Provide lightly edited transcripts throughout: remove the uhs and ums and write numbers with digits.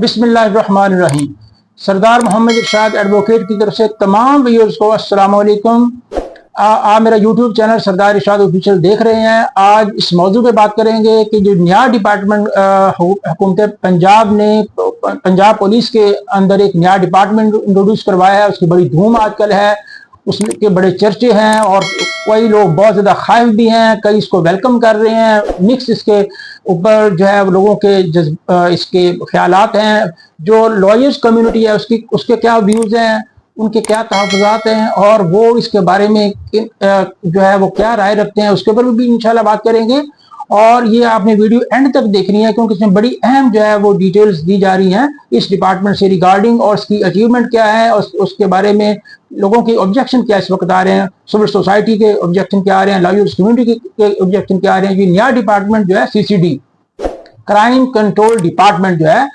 बिस्मिल्लाहिर्रहमानिर्रहीम। सरदार मोहम्मद इरशाद एडवोकेट की तरफ से तमाम व्यूअर्स को अस्सलाम वालेकुम। आप मेरा यूट्यूब चैनल सरदार इरशाद ऑफिशियल देख रहे हैं। आज इस मौजू पे बात करेंगे कि जो नया डिपार्टमेंट हुकूमत पंजाब ने पंजाब पुलिस के अंदर एक नया डिपार्टमेंट इंट्रोड्यूस करवाया है, उसकी बड़ी धूम आजकल है, उसके बड़े चर्चे हैं और कई लोग बहुत ज़्यादा खाइफ भी हैं, कई इसको वेलकम कर रहे हैं। मिक्स इसके ऊपर जो है लोगों के इसके ख्यालात हैं। जो लॉयर्स कम्युनिटी है उसके क्या व्यूज़ हैं, उनके क्या तहफ़्फ़ुज़ात हैं और वो इसके बारे में जो है वो क्या राय रखते हैं, उसके ऊपर भी इंशाल्लाह बात करेंगे। और ये आपने वीडियो एंड तक देखनी है क्योंकि इसमें बड़ी अहम जो है वो डिटेल्स दी जा रही हैं इस डिपार्टमेंट से रिगार्डिंग, और इसकी अचीवमेंट क्या है और उसके बारे में लोगों के ऑब्जेक्शन क्या इस वक्त आ रहे हैं, सिविल सोसाइटी के ऑब्जेक्शन क्या आ रहे हैं, लॉयर्स कम्युनिटी के ऑब्जेक्शन क्या आ रहे हैं। ये नया डिपार्टमेंट जो है CCD क्राइम कंट्रोल डिपार्टमेंट जो है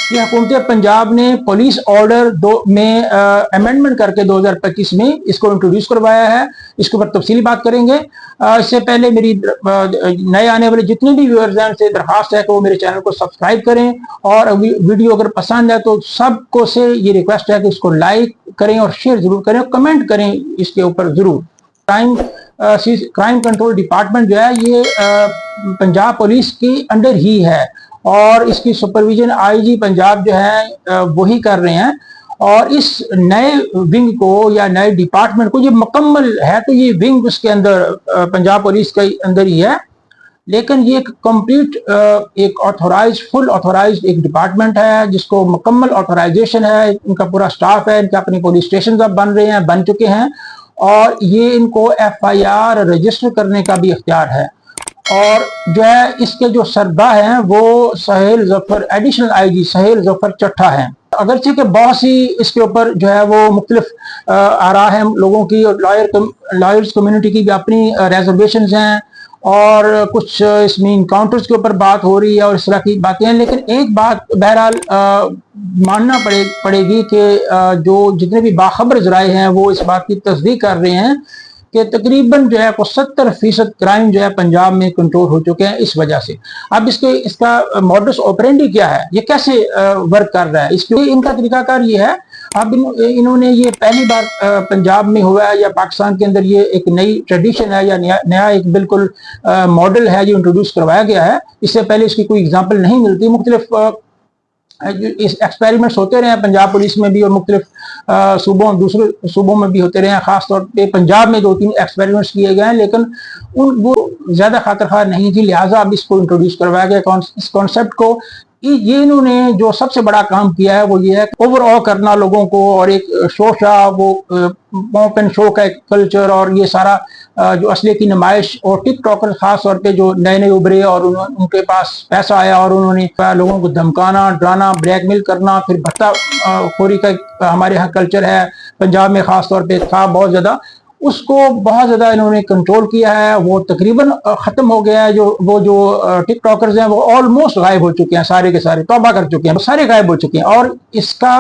ये हुकूमत पंजाब ने पुलिस ऑर्डर में अमेंडमेंट करके 2025 में इसको इंट्रोड्यूस करवाया है। इसके ऊपर तफसीली बात करेंगे। इससे पहले मेरी नए आने वाले जितने भी व्यूअर्स हैं उनसे दरख्वास्त है कि वो मेरे चैनल को सब्सक्राइब करें, और वीडियो अगर पसंद है तो सबको से ये रिक्वेस्ट है कि इसको लाइक करें और शेयर जरूर करें और कमेंट करें इसके ऊपर जरूर। क्राइम कंट्रोल डिपार्टमेंट जो है ये पंजाब पुलिस के अंडर ही है और इसकी सुपरविजन IG पंजाब जो है वही कर रहे हैं। और इस नए विंग को या नए डिपार्टमेंट को, ये मुकम्मल है तो ये विंग उसके अंदर पंजाब पुलिस के अंदर ही है, लेकिन ये एक कंप्लीट एक फुल ऑथोराइज्ड एक डिपार्टमेंट है जिसको मुकम्मल ऑथोराइजेशन है। इनका पूरा स्टाफ है, इनके अपने पुलिस स्टेशन अब बन चुके हैं और ये इनको FIR रजिस्टर करने का भी इख्तियार है। और जो है इसके जो सरबराह हैं वो सहेल जफर, एडिशनल IG सहेल जफर चट्ठा हैं। अगरचे के बहुत सी इसके ऊपर जो है वो मुख्तलिफ आरा हैं लोगों की, और लॉयर्स कम्युनिटी की भी अपनी रिजर्वेशंस हैं और कुछ इसमें इनकाउंटर्स के ऊपर बात हो रही है और इस तरह की बातें हैं। लेकिन एक बात बहरहाल मानना पड़ेगी कि जो जितने भी बाखबर ज़राए हैं वो इस बात की तस्दीक कर रहे हैं कि तकरीबन जो है 70% क्राइम जो है पंजाब में कंट्रोल हो चुके हैं इस वजह से। अब इसका मॉडस ऑपरेंडी क्या है, ये कैसे वर्क कर रहा है, इसके इनका तरीकाकार ये है। अब इन्होंने ये पहली बार पंजाब में हुआ है या पाकिस्तान के अंदर ये एक नई ट्रेडिशन है या नया एक बिल्कुल मॉडल है जो इंट्रोड्यूस करवाया गया है। इससे पहले इसकी कोई एग्जाम्पल नहीं मिलती। मुख्तलिफ इस एक्सपेरिमेंट्स होते रहे हैं पंजाब पुलिस में भी और मुख्तलिफ दूसरे सूबों में भी होते रहे हैं। खास तौर पे पंजाब में 2-3 एक्सपेरिमेंट्स किए गए हैं, लेकिन वो ज़्यादा खातिर नहीं थी, लिहाजा अब इसको इंट्रोड्यूस करवाया गया इस कॉन्सेप्ट को। ये इन्होंने जो सबसे बड़ा काम किया है वो ये है ओवरऑल करना लोगों को, और एक शोशा वो पॉप एंड शो का एक कल्चर और ये सारा जो असली की नुमाइश, और टिकटॉकर खास तौर पे जो नए उभरे और उनके पास पैसा आया और उन्होंने लोगों को धमकाना, डराना, ब्लैकमेल करना, फिर भत्ता खोरी का हमारे यहाँ कल्चर है पंजाब में खास तौर पे था बहुत ज़्यादा, उसको बहुत ज़्यादा इन्होंने कंट्रोल किया है। वो तकरीबन ख़त्म हो गया है। जो टिकटॉकर्स हैं वो ऑलमोस्ट गायब हो चुके हैं, सारे के सारे तौबा कर चुके हैं, सारे गायब हो चुके हैं। और इसका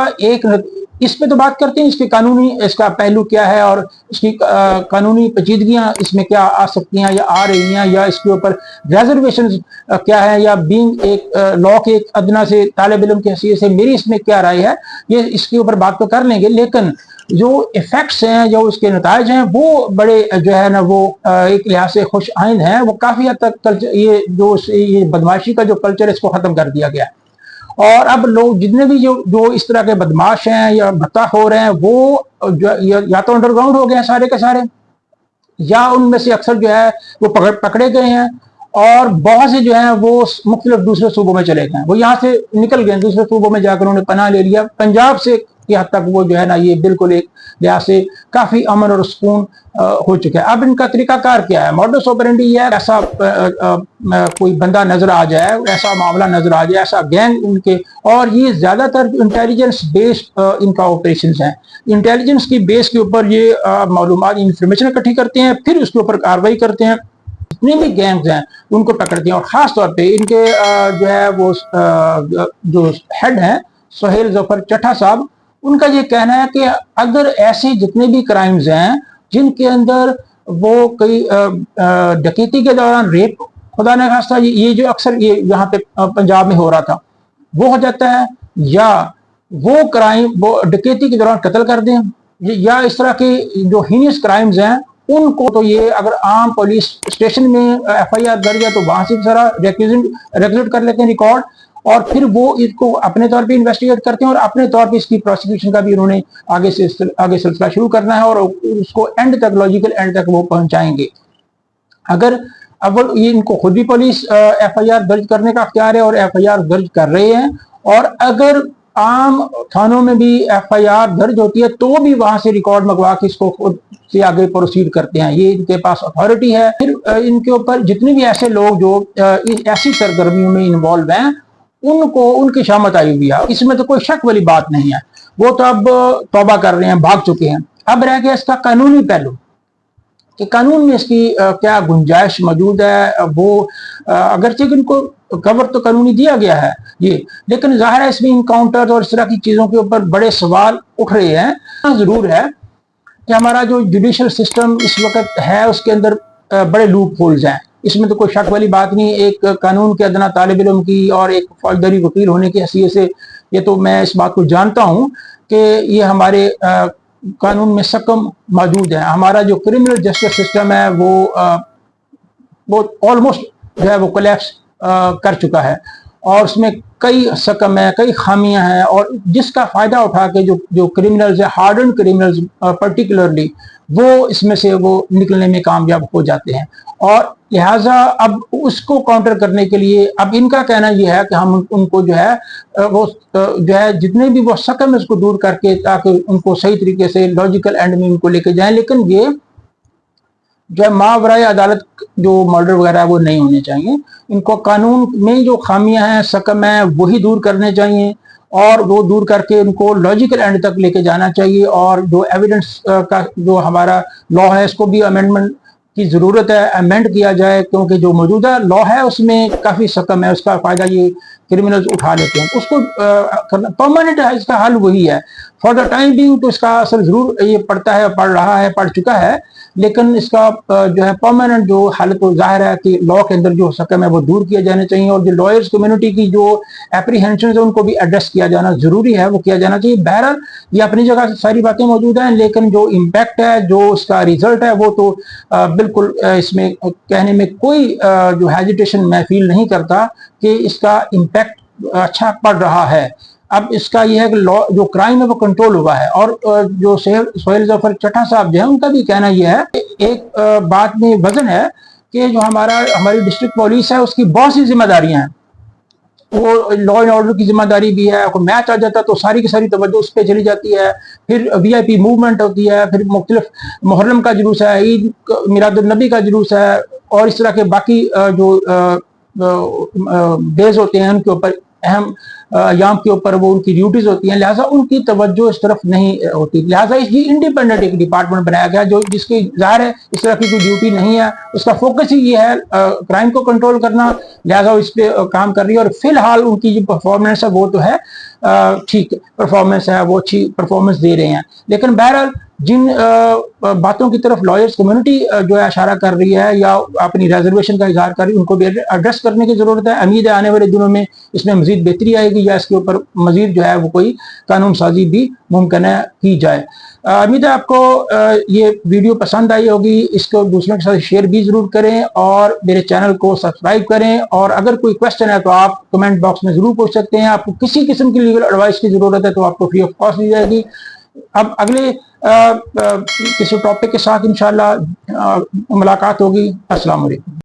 इस पे तो बात करते हैं इसके कानूनी इसका पहलू क्या है और इसकी कानूनी पेचीदगियां इसमें क्या आ सकती हैं या आ रही हैं, या इसके ऊपर रिजर्वेशन क्या है, या बीइंग एक लॉ के एक अदना से तालिब इल्म की हैसियत से मेरी इसमें क्या राय है, ये इसके ऊपर बात तो कर लेंगे। लेकिन जो इफेक्ट्स हैं, जो उसके नताइज हैं, वो बड़े जो है ना वो एक लिहाज से खुश आइंद हैं। वो काफ़ी हद तक ये बदमाशी का जो कल्चर है इसको ख़त्म कर दिया गया है। और अब लोग जितने भी जो इस तरह के बदमाश हैं या भत्ता हो रहे हैं वो या तो अंडरग्राउंड हो गए हैं सारे के सारे, या उनमें से अक्सर जो है वो पकड़े गए हैं, और बहुत से जो हैं वो मुख्तलिफ दूसरे सूबों में चले गए, वो यहाँ से निकल गए, दूसरे सूबों में जाकर उन्होंने पनाह ले लिया। पंजाब से की हद तक वो जो है ना ये बिल्कुल एक लिहाज से काफ़ी अमन और सुकून हो चुका है। अब इनका तरीकाकार क्या है, मॉडस ऑपरेंडी है, ऐसा कोई बंदा नजर आ जाए, ऐसा मामला नजर आ जाए, ऐसा गैंग उनके, और ये ज़्यादातर इंटेलिजेंस बेस्ड इनका ऑपरेशंस हैं। इंटेलिजेंस की बेस के ऊपर ये मालूमात इंफॉर्मेशन इकट्ठी करते हैं, फिर उसके ऊपर कार्रवाई करते हैं, जितने भी गैंग्स हैं उनको पकड़ते हैं। और ख़ास तौर पे इनके जो है वो जो हेड हैं सहेल जफर चट्ठा साहब, उनका ये कहना है कि अगर ऐसे जितने भी क्राइम्स हैं जिनके अंदर वो कई डकैती के दौरान रेप, खुदा न खास्ता ये जो अक्सर ये यहाँ पे पंजाब में हो रहा था, वो हो जाता है, या वो क्राइम, वो डकैती के दौरान कत्ल कर दें, या इस तरह के जो हीनियस क्राइम्स हैं उनको, तो ये अगर आम पुलिस स्टेशन में FIR दर्ज है तो वहां से सारा रेक्विजिट कर लेते हैं रिकॉर्ड, और फिर वो इसको अपने तौर पे इन्वेस्टिगेट करते हैं और अपने तौर पे इसकी प्रोसिक्यूशन का भी उन्होंने आगे सिलसिला शुरू करना है और उसको एंड तक, लॉजिकल एंड तक वो पहुंचाएंगे। अगर अब ये इनको खुद भी पुलिस FIR दर्ज करने का अख्तियार है और FIR दर्ज कर रहे हैं, और अगर आम थानों में भी FIR दर्ज होती है तो भी वहां से रिकॉर्ड मंगवा के इसको खुद से आगे प्रोसीड करते हैं, ये इनके पास अथॉरिटी है। फिर इनके ऊपर जितने भी ऐसे लोग जो ऐसी सरगर्मियों में इन्वॉल्व हैं उनको उनकी शामत आई हुई है, इसमें तो कोई शक वाली बात नहीं है। वो तो अब तौबा कर रहे हैं, भाग चुके हैं। अब रह गया इसका कानूनी पहलू कि कानून में इसकी क्या गुंजाइश मौजूद है। वो अगरचे इनको कवर तो कानूनी दिया गया है ये, लेकिन जाहिर है इसमें इनकाउंटर और इस तरह की चीजों के ऊपर बड़े सवाल उठ रहे हैं। जरूर है कि हमारा जो जुडिशल सिस्टम इस वक्त है उसके अंदर बड़े लूप होल्स हैं, इसमें तो कोई शक वाली बात नहीं। एक कानून के अदना तालिब इल्म की और एक फौजदारी वकील होने की हैसियत से ये तो मैं इस बात को जानता हूं कि ये हमारे कानून में सकम मौजूद है। हमारा जो क्रिमिनल जस्टिस सिस्टम है वो ऑलमोस्ट जो है वो कोलैप्स कर चुका है और उसमें कई सकम है, कई खामियां हैं, और जिसका फायदा उठा के जो क्रिमिनल्स है, हार्डन क्रिमिनल्स पर्टिकुलरली, वो इसमें से वो निकलने में कामयाब हो जाते हैं। और लिहाजा अब उसको काउंटर करने के लिए अब इनका कहना यह है कि हम उनको जो है वो जो है जितने भी वो सकम है उसको दूर करके ताकि उनको सही तरीके से लॉजिकल एंड में उनको लेके जाएं, लेकिन ये जो है मावराए अदालत जो मर्डर वगैरह है वो नहीं होने चाहिए। इनको कानून में जो खामियां हैं, सकम है, वही दूर करने चाहिए और वो दूर करके उनको लॉजिकल एंड तक लेके जाना चाहिए। और जो एविडेंस का जो हमारा लॉ है इसको भी अमेंडमेंट की जरूरत है, अमेंड किया जाए, क्योंकि जो मौजूदा लॉ है उसमें काफी सकम है, उसका फायदा ये क्रिमिनल्स उठा लेते हैं। उसको करना परमानेंट है, इसका हल वही है। फॉर द टाइम बिंग तो इसका असर जरूर ये पड़ता है, पड़ रहा है, पड़ चुका है, लेकिन इसका जो है परमानेंट जो हल तो जाहिर है कि लॉ के अंदर जो सकम है वो दूर किया जाना चाहिए, और जो लॉयर्स कम्युनिटी की जो एप्रीहेंशन है उनको भी एड्रेस किया जाना जरूरी है, वो किया जाना चाहिए। बहरहाल ये अपनी जगह सारी बातें मौजूद हैं, लेकिन जो इम्पैक्ट है, जो उसका रिजल्ट है, वो तो बिल्कुल इसमें कहने में कोई जो हेजिटेशन मैं फील नहीं करता कि इसका इम्पैक्ट अच्छा पड़ रहा है। अब इसका यह है कि लॉ जो क्राइम है वो कंट्रोल हुआ है। और जो सोहेल जफर चट्टा साहब जो है उनका भी कहना यह है, एक बात में वजन है कि जो हमारी डिस्ट्रिक्ट पुलिस है उसकी बहुत सी जिम्मेदारियां हैं। वो लॉ एंड ऑर्डर की जिम्मेदारी भी है, कोई मैच आ जाता तो सारी की सारी तवज्जो उस पर चली जाती है, फिर VIP मूवमेंट होती है, फिर मुख्तलिफ मुहर्रम का जुलूस है, ईद मिलादुन नबी का जुलूस है, और इस तरह के बाकी जो डेज होते हैं उनके ऊपर, अहम याम के ऊपर वो उनकी ड्यूटीज होती हैं, लिहाजा उनकी तवज्जो इस तरफ नहीं होती। लिहाजा इसकी इंडिपेंडेंट एक डिपार्टमेंट बनाया गया जो जिसकी जाहिर है इस तरह की कोई ड्यूटी नहीं है, उसका फोकस ही ये है क्राइम को कंट्रोल करना, लिहाजा इस पे काम कर रही है। और फिलहाल उनकी जो परफॉर्मेंस है वो तो है ठीक परफॉर्मेंस है, वो अच्छी परफॉर्मेंस दे रहे हैं। लेकिन बहरहाल जिन बातों की तरफ लॉयर्स कम्युनिटी जो है इशारा कर रही है या अपनी रिजर्वेशन का इजहार कर रही है, उनको भी एड्रेस करने की जरूरत है। उम्मीद है आने वाले दिनों में इसमें मजीद बेहतरी आएगी या इसके ऊपर मजीद जो है वो कोई कानून साजी भी मुमकिन है की जाए। उम्मीद है आपको ये वीडियो पसंद आई होगी, इसको दूसरों के साथ शेयर भी जरूर करें और मेरे चैनल को सब्सक्राइब करें। और अगर कोई क्वेश्चन है तो आप कमेंट बॉक्स में जरूर पूछ सकते हैं। आपको किसी किस्म की लीगल एडवाइस की जरूरत है तो आपको फ्री ऑफ कॉस्ट दी जाएगी। अब अगले किसी टॉपिक के साथ इंशाल्लाह मुलाकात होगी। अस्सलाम वालेकुम।